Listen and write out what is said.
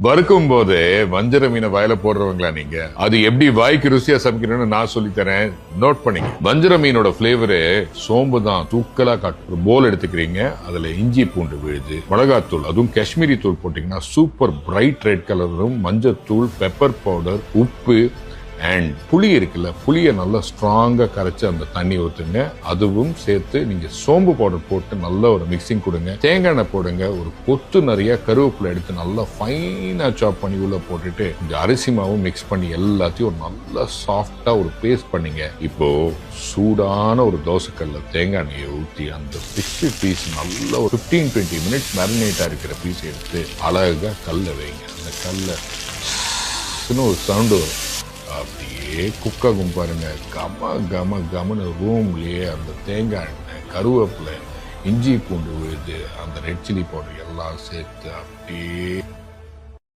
வறுக்கும் போது வஞ்சர மீனை வாயில போடுறவங்களா நீங்க? அது எப்படி வாய்க்கு ருசியா சமைக்கணும்னு நான் சொல்லி தரேன், நோட் பண்ணிங்க. வஞ்சர மீனோட பிளேவரு சோம்பு தான் தூக்கலா காட்டும். ஒரு போல் எடுத்துக்கிறீங்க, அதுல இஞ்சி பூண்டு விழுது, மிளகாத்தூள், அதுவும் காஷ்மீரி தூள் போட்டீங்கன்னா சூப்பர் பிரைட் ரெட் கலரும், மஞ்சத்தூள், பெப்பர் பவுடர், உப்பு அண்ட் புளி இருக்குல்ல, புளியை நல்லா ஸ்ட்ராங்கா கரைச்சு அந்த தண்ணி ஊத்துங்க. அதுவும் சேர்த்து நீங்க சோம்பு பவுடர் போட்டு நல்ல ஒரு மிக்சிங் கொடுங்க. தேங்காய் எண்ணெய் போடுங்க. ஒரு கொத்து நிறைய கருவேப்பிலை எடுத்து நல்லா ஃபைனா சாப் பண்ணி உள்ள போட்டுட்டு இந்த அரிசி மாவும் மிக்ஸ் பண்ணி எல்லாத்தையும் ஒரு நல்லா சாஃப்டா ஒரு பேஸ்ட் பண்ணீங்க. இப்போ சூடான ஒரு தோசைக்கல்ல தேங்காய் எண்ணெயை ஊற்றி அந்த ஃபிஷ் பீஸ் நல்ல ஒரு 15-20 மினிட்ஸ் மேரினேட்டா இருக்கிற பீஸ் எடுத்து அழகா கல்ல வைங்க. அந்த கல்ல ஒரு சவுண்டு வரும், அப்படியே குக்காகும் பாருங்க. கம கம கமனு ரூம்லயே அந்த தேங்காய் எண்ணெய், கருவேப்பிலை, இஞ்சி பூண்டு விழுது, அந்த ரெட் சில்லி பவுடர் எல்லாம் சேர்த்து அப்படியே